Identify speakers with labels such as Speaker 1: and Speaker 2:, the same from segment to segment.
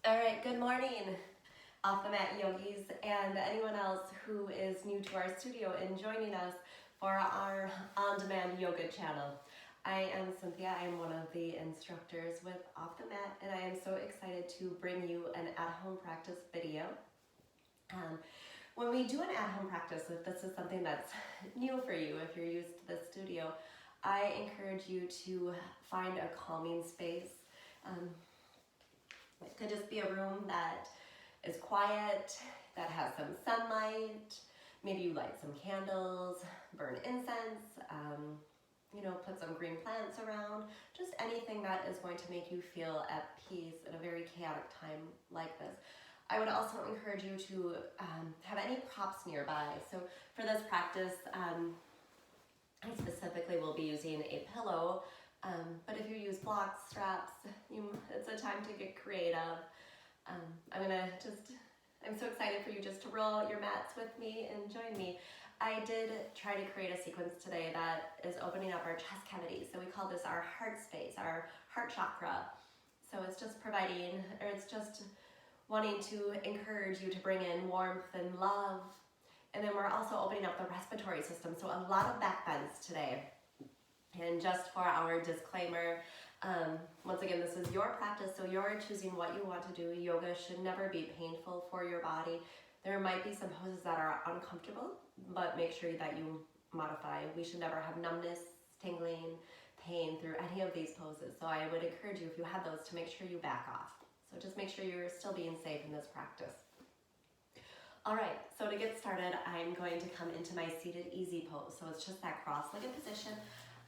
Speaker 1: All right, good morning, off the mat yogis, and anyone else who is new to our studio and joining us for our on-demand yoga channel. I am Cynthia. I am one of the instructors with Off the Mat, and I am so excited to bring you an at-home practice video. When we do an at-home practice, if this is something that's new for you, if you're used to the studio, I encourage you to find a calming space. It could just be a room that is quiet, that has some sunlight. Maybe you light some candles, burn incense, put some green plants around. Just anything that is going to make you feel at peace in a very chaotic time like this. I would also encourage you to have any props nearby. So for this practice, I specifically will be using a pillow. But if you use blocks, straps, it's a time to get creative. I'm so excited for you just to roll your mats with me and join me. I did try to create a sequence today that is opening up our chest cavity. So we call this our heart space, our heart chakra. So it's just wanting to encourage you to bring in warmth and love. And then we're also opening up the respiratory system. So a lot of backbends today. And just for our disclaimer, once again, this is your practice, so you're choosing what you want to do. Yoga should never be painful for your body. There might be some poses that are uncomfortable, but make sure that you modify. We should never have numbness, tingling, pain through any of these poses. So I would encourage you, if you have those, to make sure you back off. So just make sure you're still being safe in this practice. All right, so to get started, I'm going to come into my seated easy pose. So it's just that cross-legged position.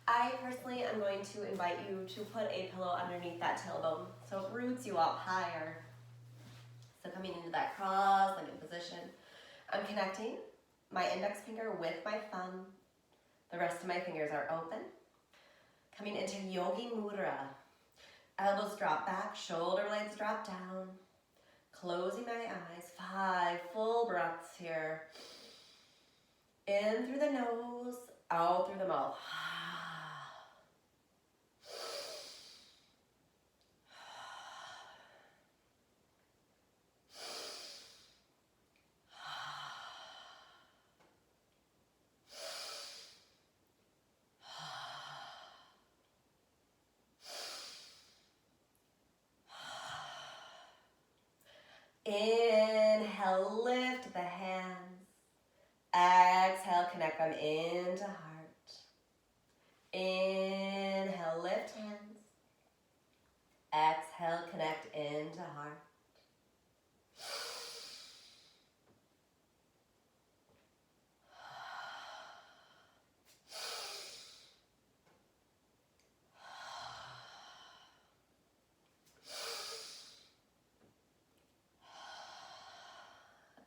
Speaker 1: I personally am going to invite you to put a pillow underneath that tailbone so it roots you up higher. So coming into that cross-legged position, I'm connecting my index finger with my thumb. The rest of my fingers are open. Coming into Yogi Mudra. Elbows drop back, shoulder blades drop down. Closing my eyes, 5 full breaths here. In through the nose, out through the mouth. Inhale, lift the hands. Exhale, connect them into heart. Inhale, lift hands. Exhale, connect into heart.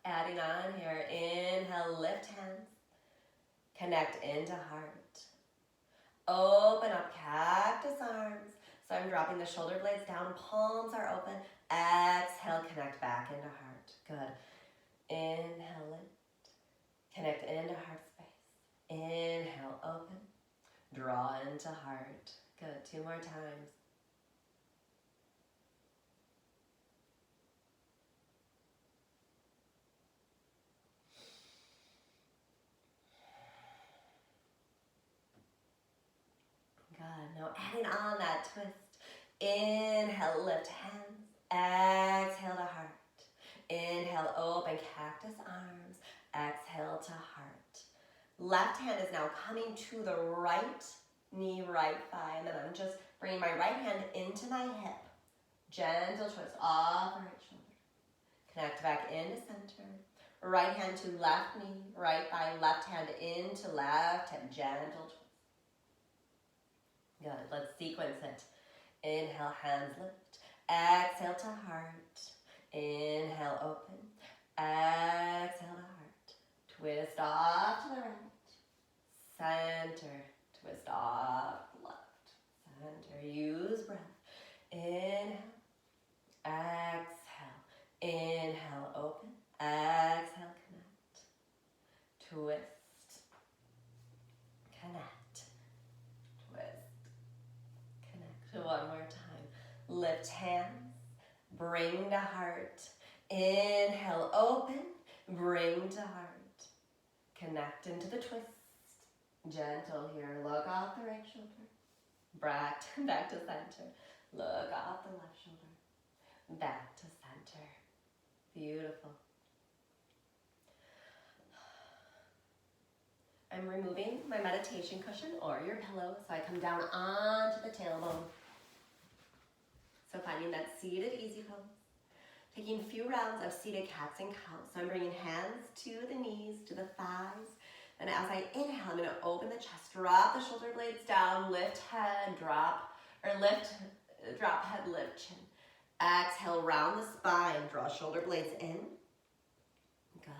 Speaker 1: Adding on here, inhale, lift hands, connect into heart. Open up cactus arms. So I'm dropping the shoulder blades down, palms are open. Exhale, connect back into heart. Good. Inhale, lift, connect into heart space. Inhale, open, draw into heart. Good, 2 more times. Good. Now adding on that twist. Inhale, lift hands. Exhale to heart. Inhale, open cactus arms. Exhale to heart. Left hand is now coming to the right knee, right thigh. And then I'm just bringing my right hand into my hip. Gentle twist off the right shoulder. Connect back into center. Right hand to left knee, right thigh, left hand into left hip. Gentle twist. Good. Let's sequence it. Inhale, hands lift. Exhale to heart. Inhale, open. Exhale to heart. Twist off to the right. Center. Twist off left. Center. Use breath. Inhale. Exhale. Inhale, open. Exhale, connect. Twist. Connect. Twist. Connect. One more time. Lift hands. bring to heart. Inhale, open, bring to heart. Connect into the twist. Gentle here, look off the right shoulder. Back to center. Look off the left shoulder. Back to center. Beautiful. I'm removing my meditation cushion or your pillow, so I come down onto the tailbone. So finding that seated easy pose. Taking a few rounds of seated cats and cows. So I'm bringing hands to the knees, to the thighs. And as I inhale, I'm going to open the chest, drop the shoulder blades down, lift head, drop head, lift chin. Exhale, round the spine, draw shoulder blades in. Good.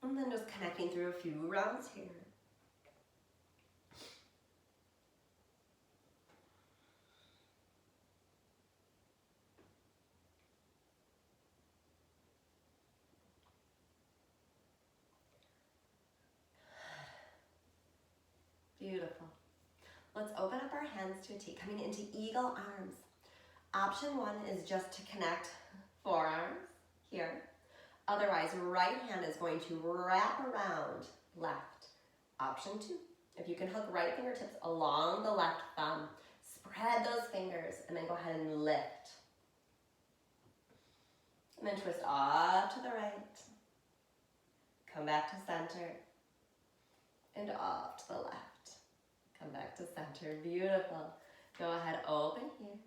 Speaker 1: And then just connecting through a few rounds here. Beautiful. Let's open up our hands to a T, coming into eagle arms. Option 1 is just to connect forearms here. Otherwise, right hand is going to wrap around left. Option 2, if you can hook right fingertips along the left thumb, spread those fingers and then go ahead and lift. And then twist off to the right. Come back to center. And off to the left. Come back to center. Beautiful. Go ahead, open here.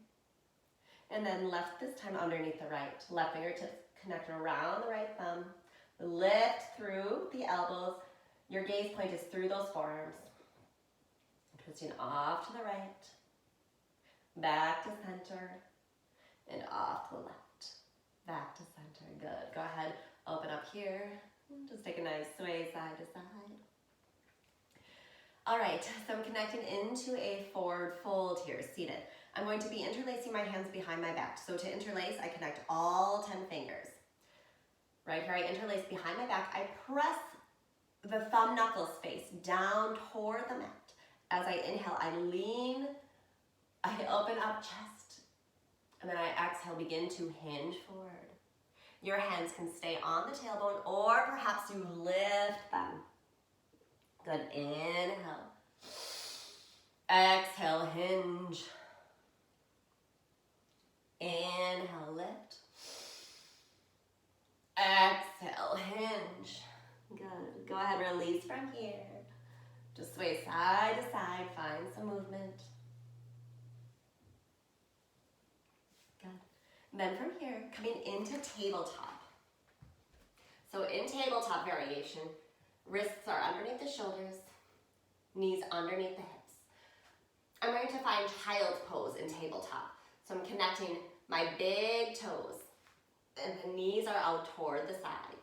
Speaker 1: And then left this time underneath the right. Left fingertips connect around the right thumb. Lift through the elbows. Your gaze point is through those forearms. Twisting off to the right. Back to center. And off to the left. Back to center. Good. Go ahead, open up here. Just take a nice sway side to side. All right, so I'm connecting into a forward fold here, seated. I'm going to be interlacing my hands behind my back. So to interlace, I connect all 10 fingers. Right here, I interlace behind my back. I press the thumb knuckles face down toward the mat. As I inhale, I lean, I open up chest, and then I exhale, begin to hinge forward. Your hands can stay on the tailbone, or perhaps you lift them. Good, inhale. Exhale, hinge. Inhale, lift. Exhale, hinge. Good, go ahead, release from here. Just sway side to side, find some movement. Good. And then from here, coming into tabletop. So in tabletop variation, wrists are underneath the shoulders, knees underneath the hips. I'm going to find child's pose in tabletop. So I'm connecting my big toes and the knees are out toward the sides.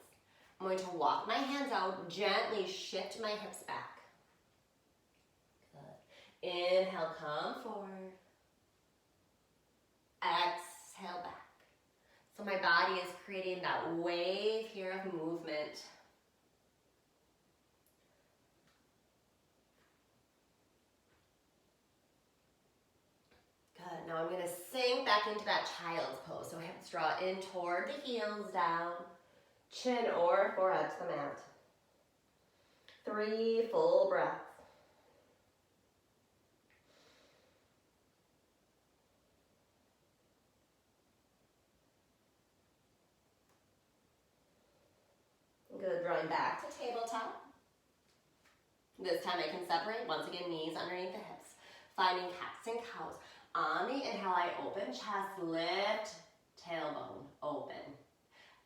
Speaker 1: I'm going to walk my hands out, gently shift my hips back. Good. Inhale, come forward. Exhale back. So my body is creating that wave here of movement. Good. Now I'm going to sink back into that child's pose. So hips draw in toward the heels, down, chin or forehead to the mat. 3 full breaths. Good, drawing back to tabletop. This time I can separate, once again, knees underneath the hips. Finding cats and cows. On the inhale, I open chest, lift, tailbone, open.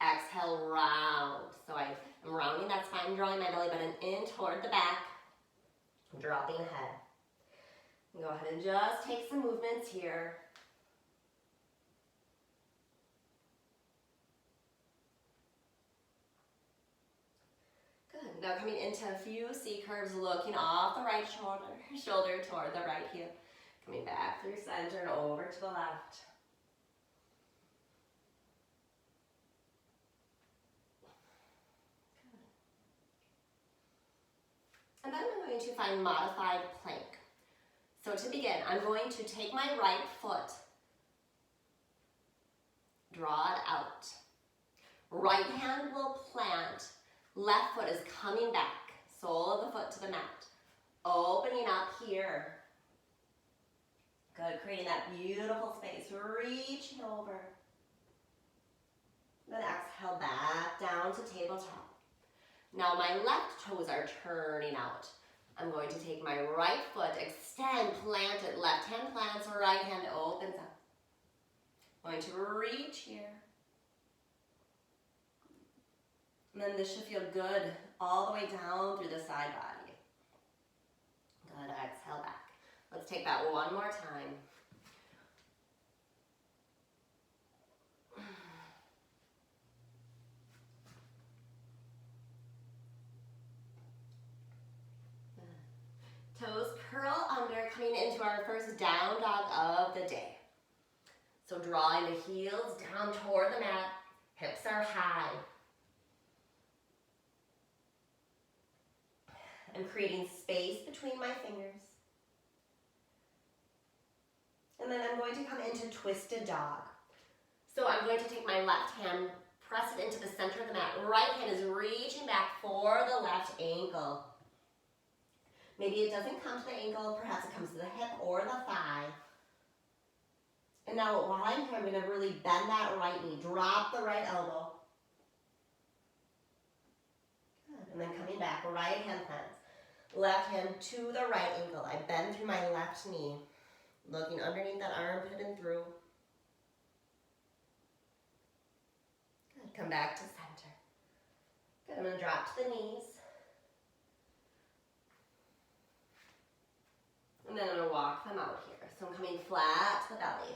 Speaker 1: Exhale, round. So I'm rounding that spine, drawing my belly button in toward the back, dropping the head. Go ahead and just take some movements here. Good. Now coming into a few C curves, looking off the right shoulder toward the right heel. Coming back through center and over to the left. Good. And then I'm going to find modified plank. So to begin, I'm going to take my right foot Draw it out. Right hand will plant. Left foot is coming back. Sole of the foot to the mat. Opening up here. Good, creating that beautiful space. Reaching over. Then exhale back down to tabletop. Now my left toes are turning out. I'm going to take my right foot, extend, plant it. Left hand plants, right hand opens up. I'm going to reach here. And then this should feel good all the way down through the side body. Good, exhale back. Let's take that one more time. Toes curl under, coming into our first down dog of the day. So drawing the heels down toward the mat, hips are high. I'm creating space between my fingers. And then I'm going to come into twisted dog. So I'm going to take my left hand, press it into the center of the mat. Right hand is reaching back for the left ankle. Maybe it doesn't come to the ankle, perhaps it comes to the hip or the thigh. And now while I'm here, I'm going to really bend that right knee. Drop the right elbow. Good. And then coming back, right hand plants. Left hand to the right ankle. I bend through my left knee. Looking underneath that armpit and through. Good. Come back to center. Good. I'm going to drop to the knees. And then I'm going to walk them out here. So I'm coming flat to the belly.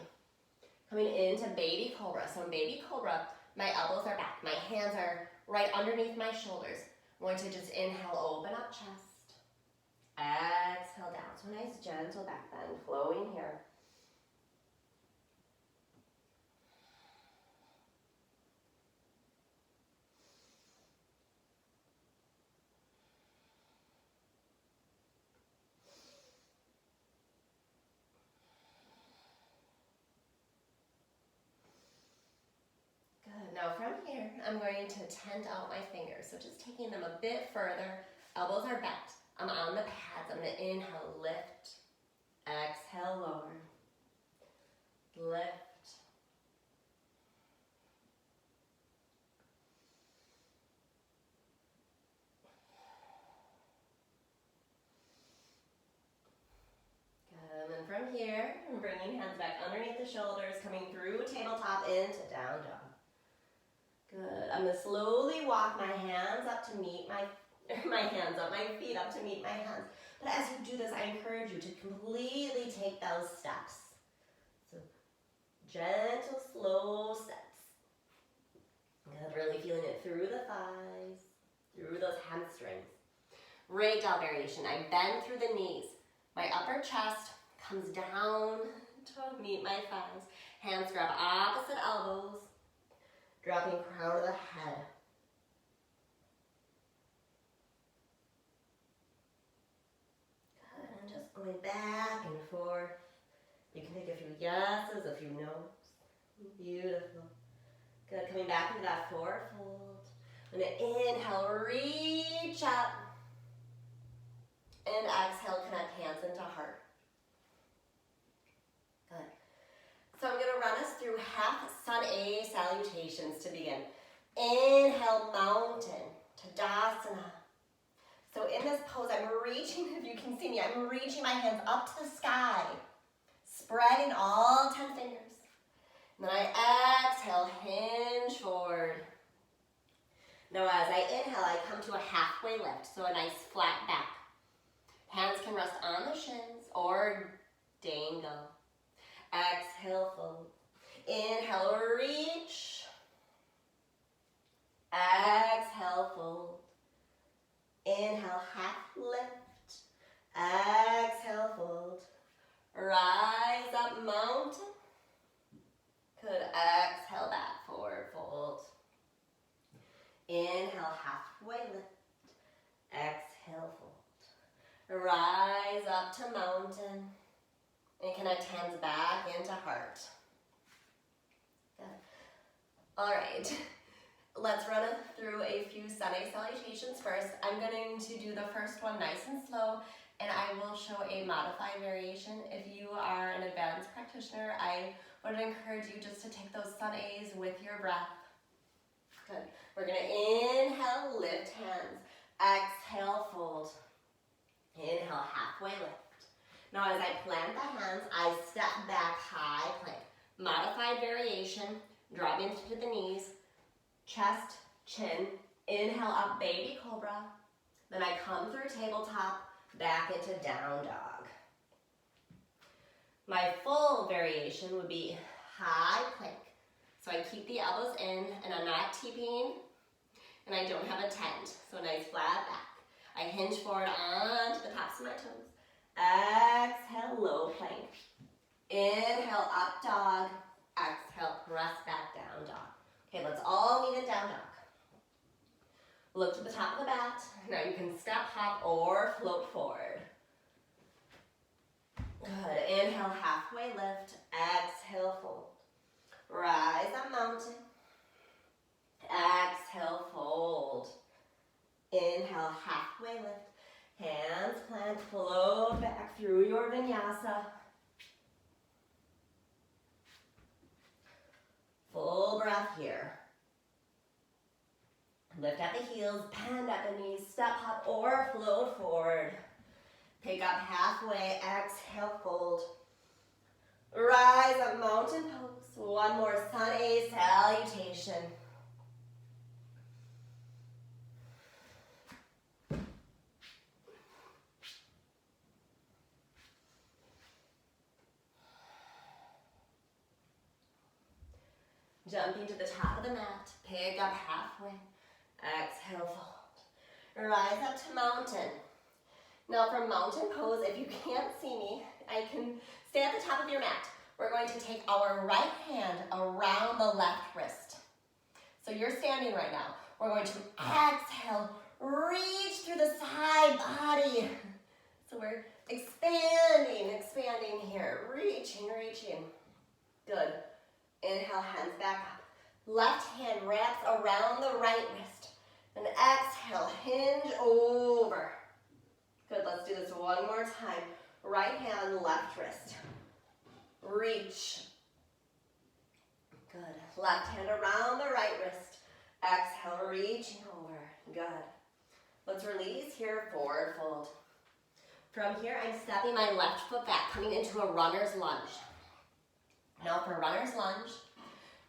Speaker 1: Coming into baby cobra. So in baby cobra, my elbows are back. My hands are right underneath my shoulders. I'm going to just inhale, open up chest. Exhale down. So a nice gentle back bend flowing here. Now from here, I'm going to tend out my fingers. So just taking them a bit further. Elbows are bent. I'm on the pads. I'm going to inhale, lift. Exhale, lower. Lift. Good. And then from here, I'm bringing hands back underneath the shoulders, coming through tabletop into down dog. Good. I'm going to slowly walk my hands up to meet my feet up to meet my hands. But as you do this, I encourage you to completely take those steps. So gentle, slow steps. Good. Really feeling it through the thighs, through those hamstrings. Ragdoll variation. I bend through the knees. My upper chest comes down to meet my thighs. Hands grab opposite elbows. Dropping crown of the head. Good, and just going back and forth. You can take a few yeses, a few no's. Beautiful. Good, coming back into that forefold. I'm going to inhale, reach up. And exhale, connect hands into heart. Good. So I'm going to run us through half sun A salutations to begin. Inhale, mountain, Tadasana. So in this pose, I'm reaching, if you can see me, I'm reaching my hands up to the sky, spreading all 10 fingers. And then I exhale, hinge forward. Now as I inhale, I come to a halfway lift, so a nice flat back. Hands can rest on the shins or dangle. Exhale, fold. Inhale, reach. Exhale, fold. Inhale, half lift. Exhale, fold. Rise up, mountain. Good. Exhale, back, forward fold. Inhale, halfway lift. Exhale, fold. Rise up to mountain. And connect hands back into heart. Good. All right, let's run through a few Sunday salutations first. I'm going to do the first one nice and slow, and I will show a modified variation. If you are an advanced practitioner, I would encourage you just to take those sun A's with your breath. Good. We're going to inhale, lift hands. Exhale, fold. Inhale, halfway lift. Now as I plant the hands, I step back, high plank. Modified variation, drop into the knees, chest, chin. Inhale up, baby cobra. Then I come through tabletop, back into down dog. My full variation would be high plank. So I keep the elbows in and I'm not teeping and I don't have a tent. So a nice flat back. I hinge forward onto the tops of my toes. Exhale, low plank. Inhale, up dog. Exhale, press back, down dog. Okay, let's all meet in down dog. Look to the top of the mat. Now you can step, hop, or float forward. Good. Inhale, halfway lift. Exhale, fold. Rise up mountain. Exhale, fold. Inhale, halfway lift. Hands plant, float back through your vinyasa. Full breath here. Lift at the heels, bend at the knees, step, hop, or float forward. Pick up halfway, exhale, fold. Rise up, mountain pose. One more sun A salutation. Jumping to the top of the mat, pick up halfway, exhale, fold. Rise up to mountain. Now for mountain pose, if you can't see me, I can stay at the top of your mat. We're going to take our right hand around the left wrist. So you're standing right now. We're going to exhale, reach through the side body. So we're expanding here, reaching. Good. Inhale, hands back up. Left hand wraps around the right wrist. And exhale, hinge over. Good, let's do this one more time. Right hand, left wrist. Reach. Good. Left hand around the right wrist. Exhale, reaching over. Good. Let's release here, forward fold. From here, I'm stepping my left foot back, coming into a runner's lunge. Now for runner's lunge,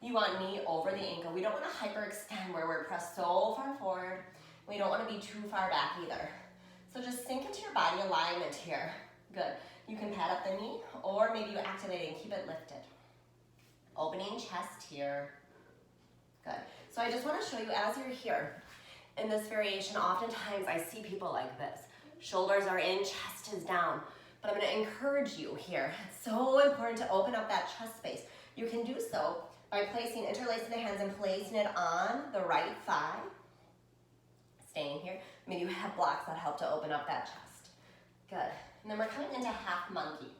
Speaker 1: you want knee over the ankle. We don't want to hyperextend where we're pressed so far forward. We don't want to be too far back either. So just sink into your body alignment here. Good. You can pad up the knee or maybe you activate and keep it lifted. Opening chest here. Good. So I just want to show you as you're here in this variation, oftentimes I see people like this. Shoulders are in, chest is down. But I'm going to encourage you here. It's so important to open up that chest space. You can do so by interlacing the hands and placing it on the right thigh. Staying here. Maybe you have blocks that help to open up that chest. Good. And then we're coming into half monkey.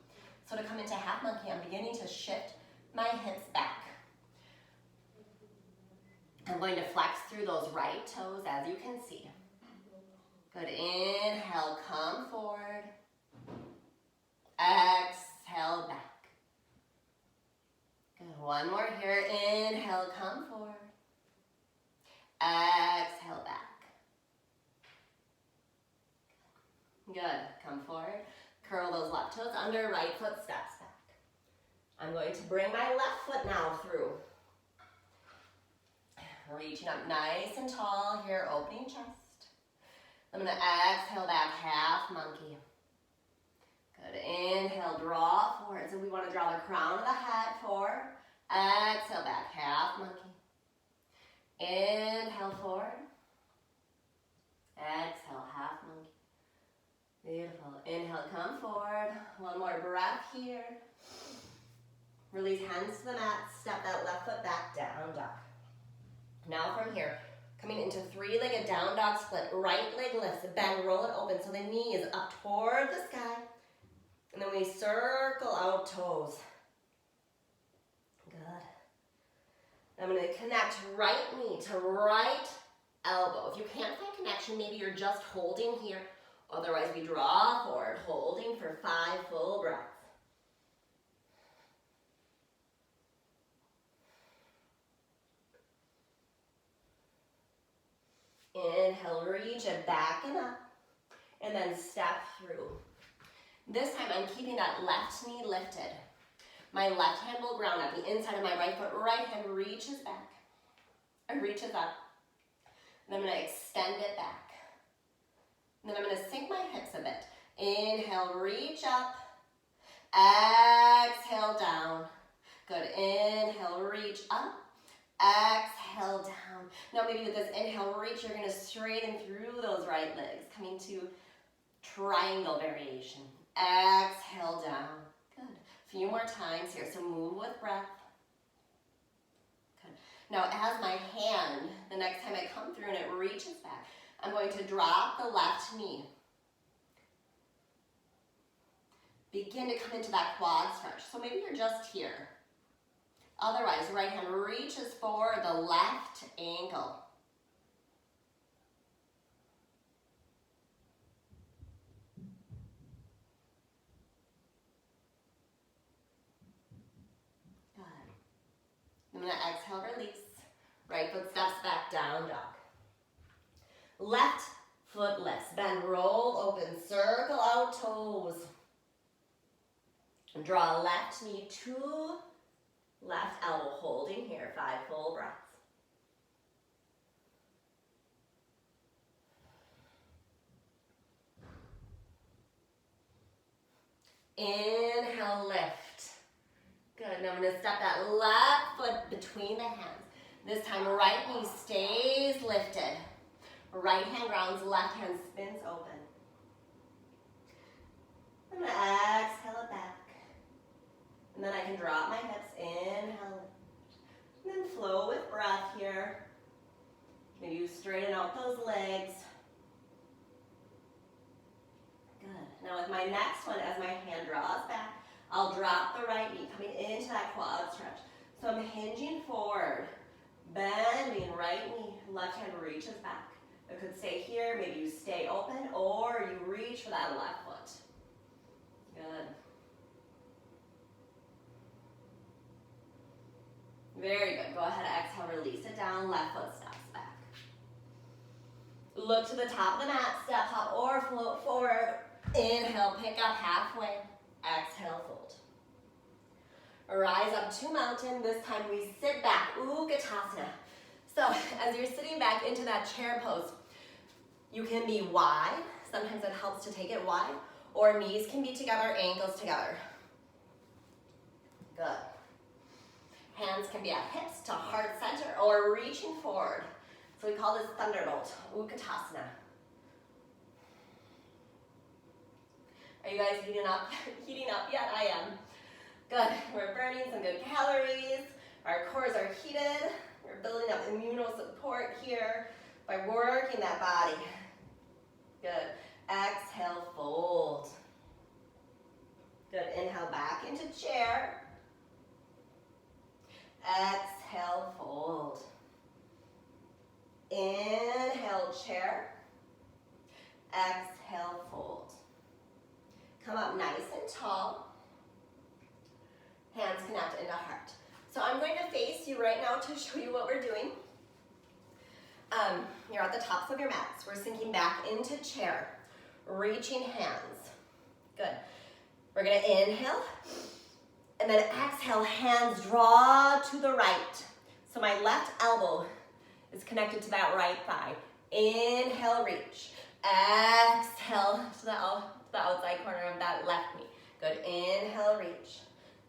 Speaker 1: So to come into half monkey, I'm beginning to shift my hips back. I'm going to flex through those right toes as you can see. Good. Inhale, come forward. Exhale, back. Good. One more here. Inhale, come forward. Exhale, back. Good. Come forward. Curl those left toes under, right foot steps back. I'm going to bring my left foot now through. Reaching up nice and tall here, opening chest. I'm going to exhale back, half monkey. Good. Inhale, draw forward. So we want to draw the crown of the head forward. Exhale back, half monkey. Inhale forward. Exhale, half monkey. Beautiful. Inhale, come forward. One more breath here. Release hands to the mat. Step that left foot back, down dog. Now from here, coming into three-legged down dog split. Right leg lifts, bend, roll it open so the knee is up toward the sky. And then we circle out toes. Good. I'm going to connect right knee to right elbow. If you can't find connection, maybe you're just holding here. Otherwise, we draw forward, holding for 5 full breaths. Inhale, reach it back and up, and then step through. This time, I'm keeping that left knee lifted. My left hand will ground at the inside of my right foot. Right hand reaches back and reaches up. And I'm going to extend it back. And then I'm going to sink my hips a bit. Inhale, reach up. Exhale, down. Good. Inhale, reach up. Exhale, down. Now maybe with this inhale, reach, you're going to straighten through those right legs, coming to triangle variation. Exhale, down. Good. A few more times here, so move with breath. Good. Now as my hand, the next time I come through and it reaches back, I'm going to drop the left knee. Begin to come into that quad stretch. So maybe you're just here. Otherwise, right hand reaches for the left ankle. Good. I'm going to exhale, release. Right foot steps back, down dog. Left foot lifts, bend, roll, open, circle out toes. And draw left knee to left elbow, holding here, 5 full breaths. Inhale, lift. Good, now I'm going to step that left foot between the hands. This time, right knee stays lifted. Right hand grounds, left hand spins open. I'm going to exhale it back. And then I can drop my hips, inhale, lift. And then flow with breath here. Maybe you straighten out those legs. Good. Now with my next one, as my hand draws back, I'll drop the right knee, coming into that quad stretch. So I'm hinging forward, bending right knee, left hand reaches back. It could stay here, maybe you stay open, or you reach for that left foot. Good. Very good. Go ahead, exhale, release it down, left foot steps back. Look to the top of the mat, step, hop, or float forward. Inhale, pick up halfway. Exhale, fold. Rise up to mountain. This time we sit back, Utkatasana. So as you're sitting back into that chair pose, you can be wide. Sometimes it helps to take it wide. Or knees can be together, ankles together. Good. Hands can be at hips to heart center or reaching forward. So we call this thunderbolt, Utkatasana. Are you guys heating up? Heating up yet? I am. Good. We're burning some good calories. Our cores are heated. We're building up immunosupport here by working that body. Good. Exhale, fold. Good. Inhale back into chair. Exhale, fold. Inhale, chair. Exhale, fold. Come up nice and tall. Hands connect into heart. So I'm going to face you right now to show you what we're doing. You're at the tops of your mats. We're sinking back into chair. Reaching hands. Good. We're going to inhale. And then exhale, hands draw to the right. So my left elbow is connected to that right thigh. Inhale, reach. Exhale to the outside corner of that left knee. Good. Inhale, reach.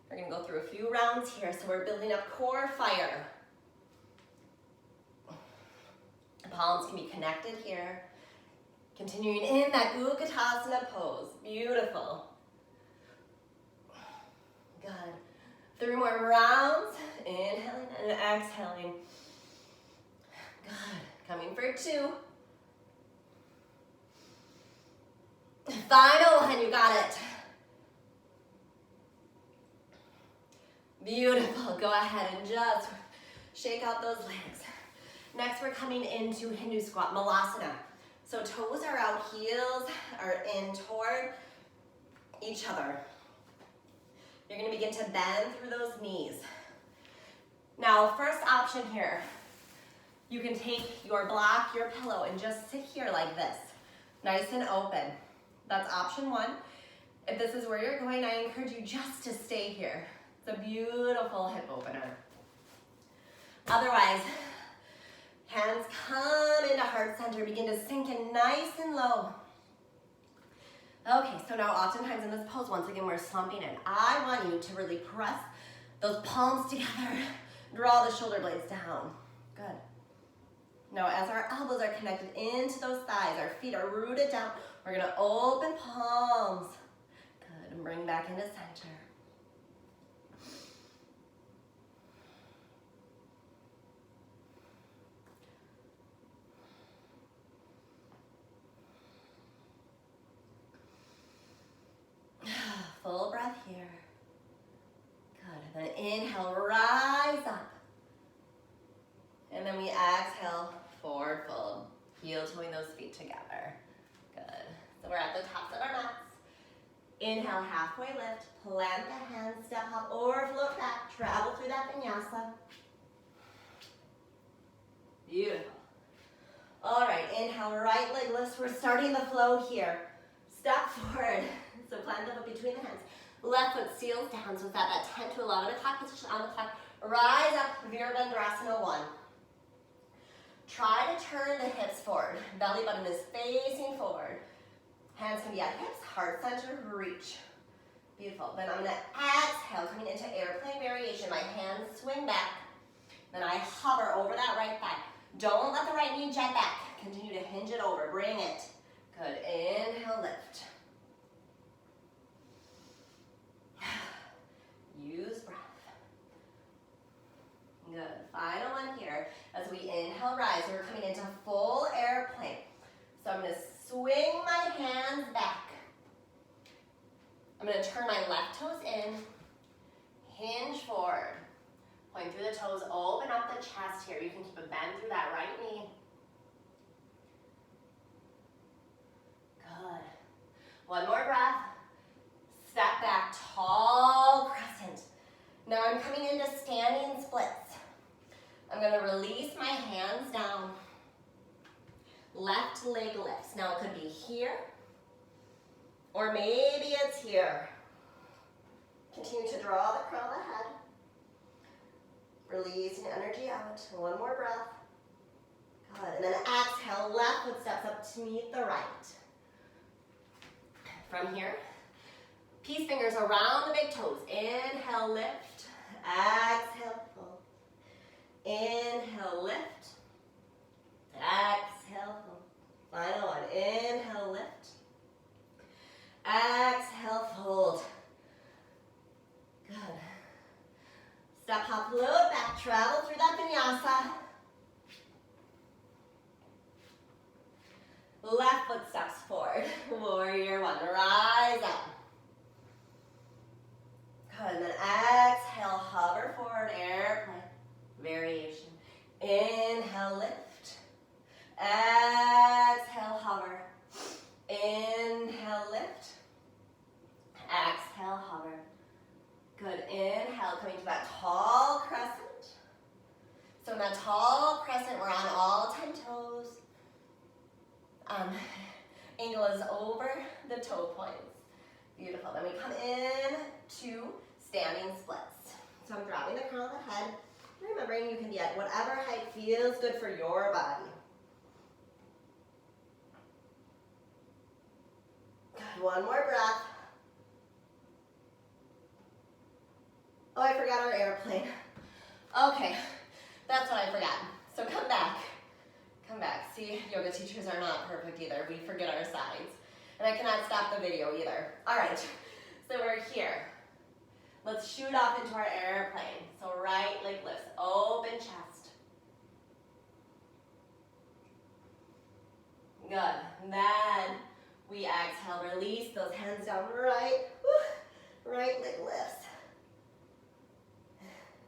Speaker 1: We're going to go through a few rounds here. So we're building up core fire. The palms can be connected here. Continuing in that Utkatasana pose. Beautiful. Good. 3 more rounds. Inhaling and exhaling. Good. Coming for 2. Final one, you got it. Beautiful. Go ahead and just Shake out those legs. Next, we're coming into Hindu squat, Malasana. So toes are out, heels are in toward each other. You're gonna begin to bend through those knees. Now, first option here, you can take your block, your pillow, and just sit here like this, nice and open. That's option one. If this is where you're going, I encourage you just to stay here. It's a beautiful hip opener. Otherwise, hands come into heart center, begin to sink in nice and low. Okay, so now oftentimes in this pose, once again, we're slumping in. I want you to really press those palms together, draw the shoulder blades down. Good. Now as our elbows are connected into those thighs, our feet are rooted down, we're gonna open palms. Good, and bring back into center. Full breath here. Good, and then inhale, rise up. And then we exhale, forward fold. Heel toeing those feet together. Good. So we're at the tops of our mats. Inhale, halfway lift. Plant the hands, step up or float back. Travel through that vinyasa. Beautiful. All right, inhale, right leg lifts. We're starting the flow here. Step forward. So plant the foot between the hands. Left foot seals down. So it's at that 10 to 11 o'clock position on the clock. Rise up, Virabhadrasana 1. Try to turn the hips forward. Belly button is facing forward. Hands can be at hips, heart center, reach. Beautiful. Then I'm going to exhale, coming into airplane variation. My hands swing back. Then I hover over that right thigh. Don't let the right knee jet back. Continue to hinge it over. Bring it. Good. Inhale, lift. Use breath. Good. Final one here. As we inhale, rise. We're coming into full airplane. So I'm going to swing my hands back. I'm going to turn my left toes in. Hinge forward. Point through the toes. Open up the chest here. You can keep a bend through that right knee. Good. One more breath. Step back, tall crescent. Now I'm coming into standing splits. I'm going to release my hands down. Left leg lifts. Now it could be here, or maybe it's here. Continue to draw the crown of the head. Releasing energy out. One more breath. Good. And then exhale, left foot steps up to meet the right. From here, peace fingers around the big toes. Inhale, lift. Exhale, fold. Inhale, lift. Exhale, fold. Final one. Inhale, lift. Exhale, fold. Good. Step, hop, float back. Travel through that vinyasa. Left foot steps forward. Warrior one. Rise up. Good. And then exhale, hover forward, airplane. Variation. Inhale, lift. Exhale, hover. Inhale, lift. Exhale, hover. Good. Inhale, coming to that tall crescent. So in that tall crescent, we're on all 10 toes. Angle is over the toe points. Beautiful. Then we come in to standing splits. So I'm dropping the crown of the head. Remembering you can be at whatever height feels good for your body. Good. One more breath. Oh, I forgot our airplane. Okay, that's what I forgot. So come back. Come back. See, yoga teachers are not perfect either. We forget our sides. And I cannot stop the video either. All right, so we're here. Let's shoot off into our airplane. So right leg lifts, open chest. Good. And then we exhale, release those hands down, right leg lifts.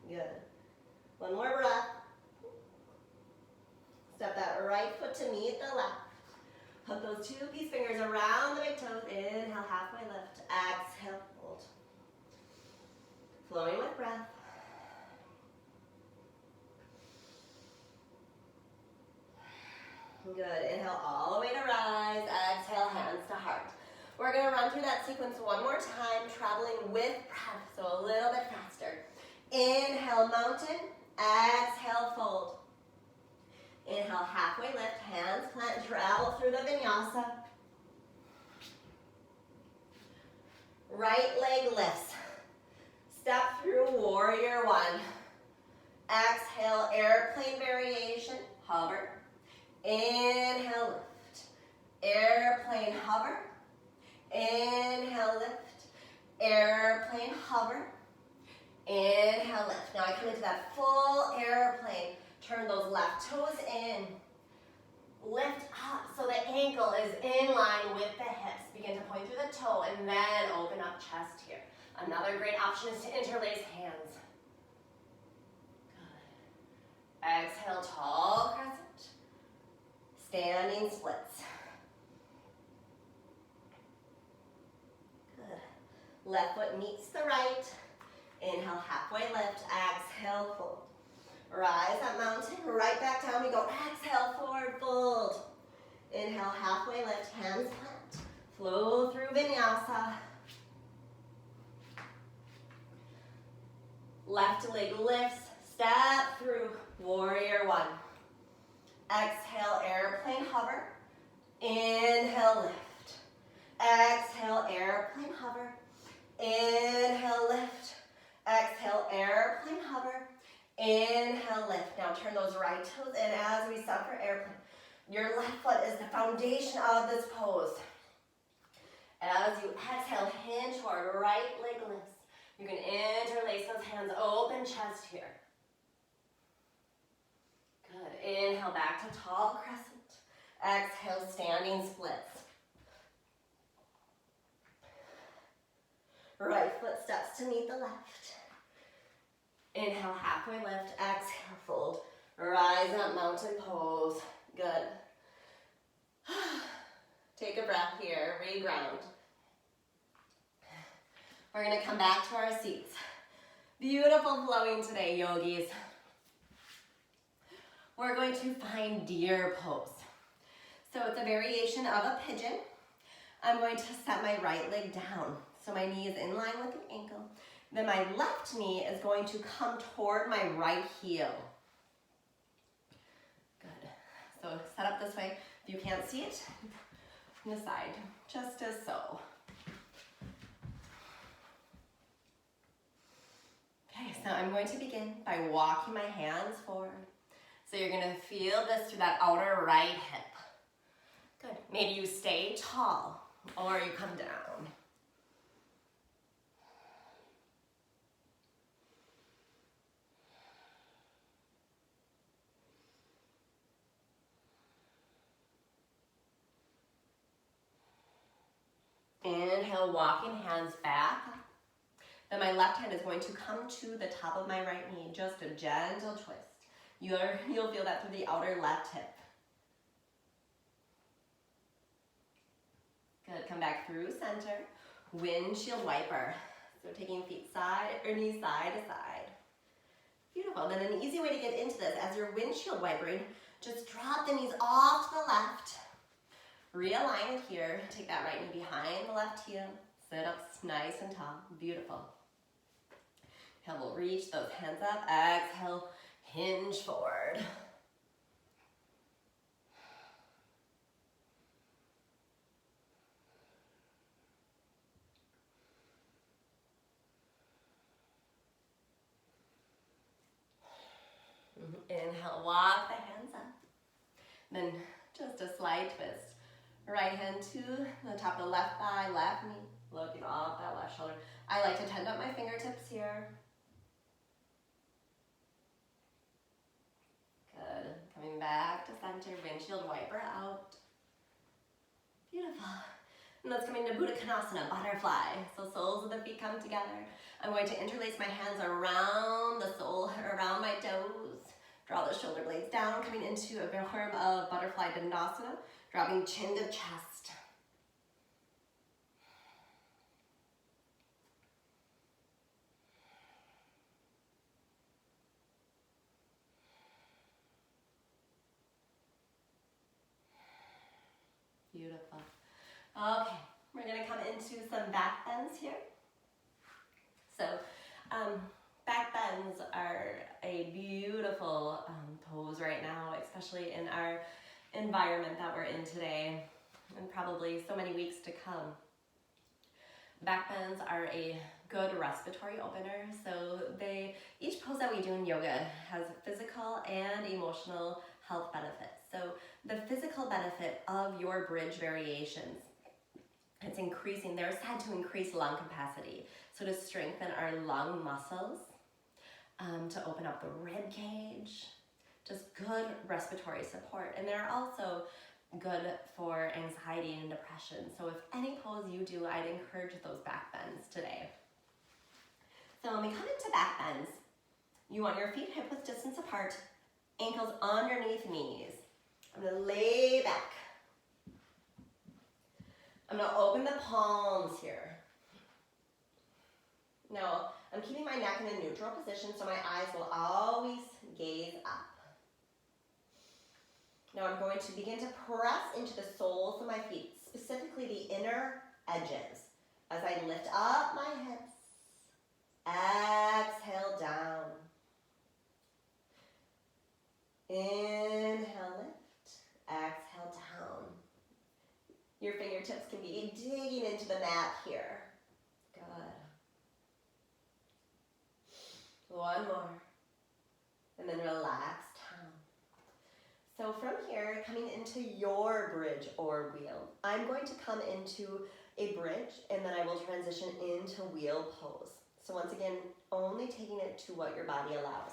Speaker 1: Good. One more breath. right foot to meet the left. Hook those two peace fingers around the big toes. Inhale, halfway lift. Exhale, fold. Flowing with breath. Good. Inhale all the way to rise. Exhale, hands to heart. We're going to run through that sequence one more time, traveling with breath, so a little bit faster. Inhale, mountain. Exhale, fold. Inhale, halfway lift, hands plant, travel through the vinyasa. Right leg lifts. Step through warrior one. Exhale, airplane variation, hover. Inhale, lift. Airplane, hover. Inhale, lift. Airplane, hover. Inhale, lift. Now I come into that full airplane. Turn those left toes in. Lift up so the ankle is in line with the hips. Begin to point through the toe and then open up chest here. Another great option is to interlace hands. Good. Exhale, tall crescent. Standing splits. Good. Left foot meets the right. Inhale, halfway lift. Exhale, fold. Rise up mountain, right back down we go. Exhale, forward fold. Inhale, halfway lift, hands plant. Flow through vinyasa. Left leg lifts, step through warrior one. Exhale, airplane hover. Inhale, lift. Exhale, airplane hover. Inhale, lift. Exhale, airplane hover. Inhale, lift. Now turn those right toes in as we step for airplane. Your left foot is the foundation of this pose. As you exhale, hinge forward, right leg lifts. You can interlace those hands, open chest here. Good. Inhale, back to tall crescent. Exhale, standing splits. Right foot steps to meet the left. Inhale, halfway lift. Exhale, fold. Rise up, mountain pose. Good. Take a breath here, reground. We're going to come back to our seats. Beautiful flowing today, yogis. We're going to find deer pose. So it's a variation of a pigeon. I'm going to set my right leg down. So my knee is in line with the ankle. Then my left knee is going to come toward my right heel. Good. So set up this way. If you can't see it, on the side, just as so. Okay, so I'm going to begin by walking my hands forward. So you're going to feel this through that outer right hip. Good. Maybe you stay tall or you come down. Inhale, walking hands back. Then my left hand is going to come to the top of my right knee, just a gentle twist. You'll feel that through the outer left hip. Good, come back through center. Windshield wiper. So taking feet side or knees side to side. Beautiful, then an easy way to get into this, as you're windshield wipering, just drop the knees off to the left. Realign it here. Take that right knee behind the left heel. Sit up nice and tall. Beautiful. Inhale, we'll reach those hands up. Exhale, hinge forward. Inhale, walk the hands up. Then just a slight twist. Right hand to the top of the left thigh, left knee, looking off that left shoulder. I like to tend up my fingertips here. Good. Coming back to center, windshield wiper out. Beautiful. And let's come into Buddha Konasana, butterfly. So soles of the feet come together. I'm going to interlace my hands around the sole, around my toes. Draw the shoulder blades down, coming into a form of butterfly Vinyasa, dropping chin to chest. Beautiful. Okay, we're gonna come into some back bends here. So, back bends are a beautiful pose right now, especially in our environment that we're in today, and probably so many weeks to come. Back bends are a good respiratory opener. So each pose that we do in yoga has physical and emotional health benefits. So the physical benefit of your bridge variations, it's increasing, they're said to increase lung capacity. So to strengthen our lung muscles, to open up the rib cage, just good respiratory support. And they're also good for anxiety and depression. So if any pose you do, I'd encourage those back bends today. So when we come into back bends, you want your feet hip width distance apart, ankles underneath knees. I'm gonna lay back. I'm gonna open the palms here. Now, I'm keeping my neck in a neutral position so my eyes will always gaze up. Now I'm going to begin to press into the soles of my feet, specifically the inner edges. As I lift up my hips, exhale down. Inhale, lift, exhale down. Your fingertips can be digging into the mat here. Good. One more. And then relax down. So from here, coming into your bridge or wheel, I'm going to come into a bridge and then I will transition into wheel pose. So once again, only taking it to what your body allows.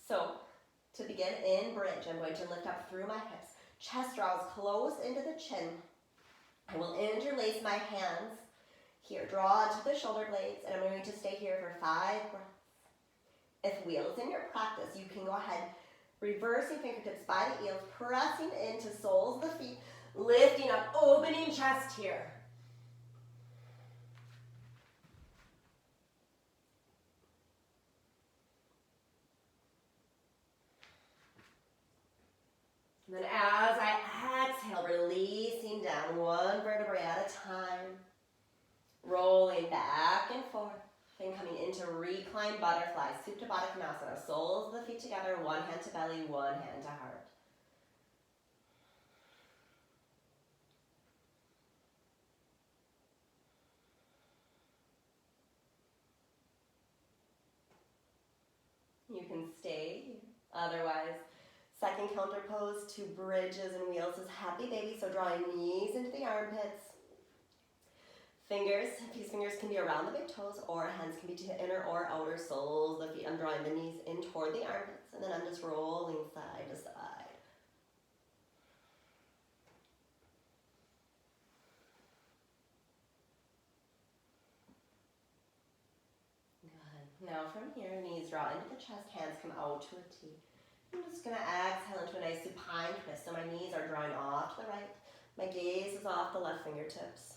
Speaker 1: So to begin in bridge, I'm going to lift up through my hips. Chest draws close into the chin. I will interlace my hands here. Draw to the shoulder blades, and I'm going to stay here for 5 breaths. If wheel is in your practice, you can go ahead, reversing fingertips by the heels, pressing into soles of the feet, lifting up, opening chest here. And then as I exhale, releasing down one vertebrae at a time, rolling back and forth, and coming into reclined butterfly, Supta Baddha Konasana, soles of the feet together, one hand to belly, one hand to heart. You can stay here. Otherwise, second counter pose to bridges and wheels is happy baby. So drawing knees into the armpits. Fingers, these fingers can be around the big toes or hands can be to inner or outer soles of the feet. I'm drawing the knees in toward the armpits and then I'm just rolling side to side. Good. Now from here, knees draw into the chest, hands come out to a T. I'm just going to exhale into a nice supine twist. So my knees are drawing off to the right. My gaze is off the left fingertips.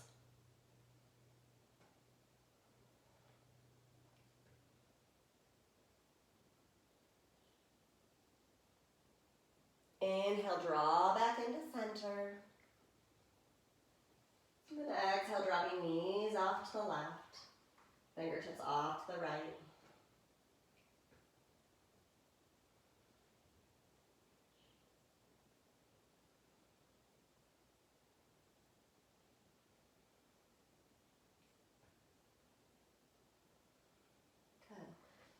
Speaker 1: Inhale, draw back into center. And then exhale, dropping knees off to the left. Fingertips off to the right.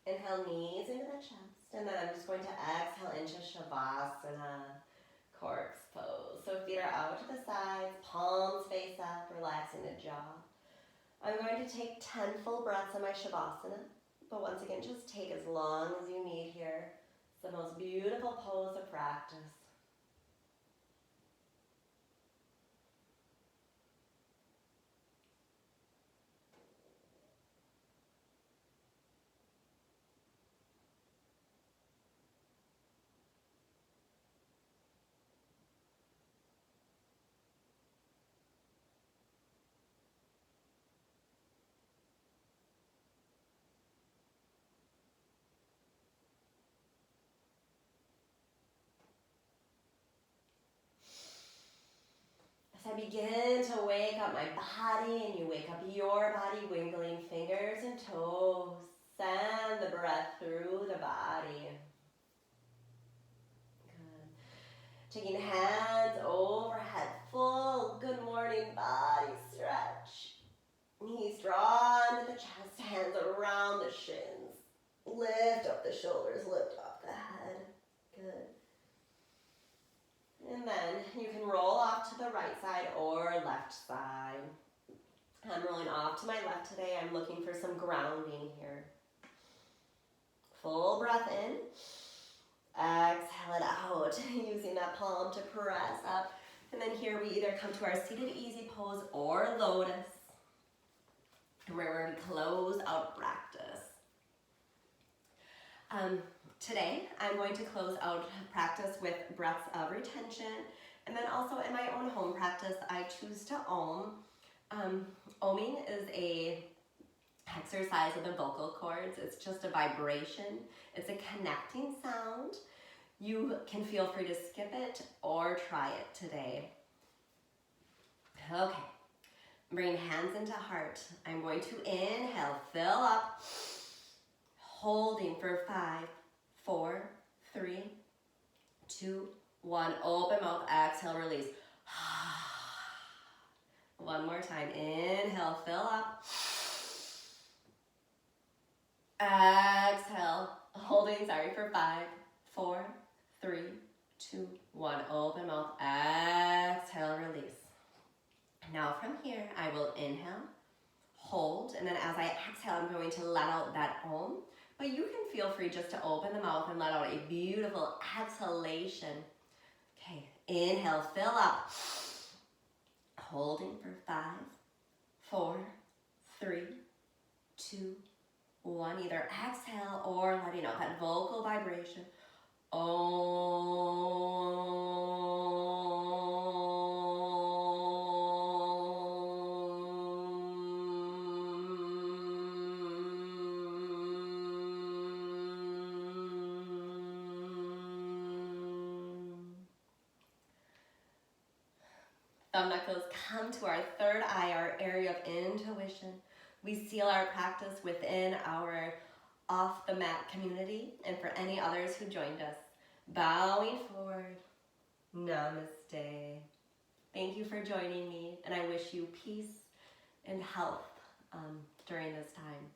Speaker 1: Inhale, knees into the chest, and then I'm just going to exhale into Savasana, corpse pose. So feet are out to the sides, palms face up, relaxing the jaw. I'm going to take 10 full breaths in my Savasana, but once again, just take as long as you need here. It's the most beautiful pose of practice. I begin to wake up my body, and you wake up your body, wiggling fingers and toes. Send the breath through the body. Good. Taking hands overhead, full good morning body stretch. Knees drawn to the chest, hands around the shins. Lift up the shoulders, lift up the head. Good. And then you can roll off to the right side or left side. I'm rolling off to my left today. I'm looking for some grounding here. Full breath in. Exhale it out, using that palm to press up. And then here we either come to our seated easy pose or lotus. And we're going to close out practice. Today, I'm going to close out practice with breaths of retention. And then also in my own home practice, I choose to om. Oming is a exercise of the vocal cords. It's just a vibration. It's a connecting sound. You can feel free to skip it or try it today. Okay, bring hands into heart. I'm going to inhale, fill up, holding for 5, 4, 3, 2, 1. Open mouth, exhale, release. One more time. Inhale, fill up. Exhale, holding, for 5, 4, 3, 2, 1. Open mouth, exhale, release. Now from here, I will inhale, hold, and then as I exhale, I'm going to let out that om. But you can feel free just to open the mouth and let out a beautiful exhalation. Okay, inhale, fill up. Holding for 5, 4, 3, 2, 1. Either exhale or letting out that vocal vibration. Thumb knuckles come to our third eye, our area of intuition. We seal our practice within our off the mat community, and for any others who joined us, bowing forward, namaste. Thank you for joining me, and I wish you peace and health during this time.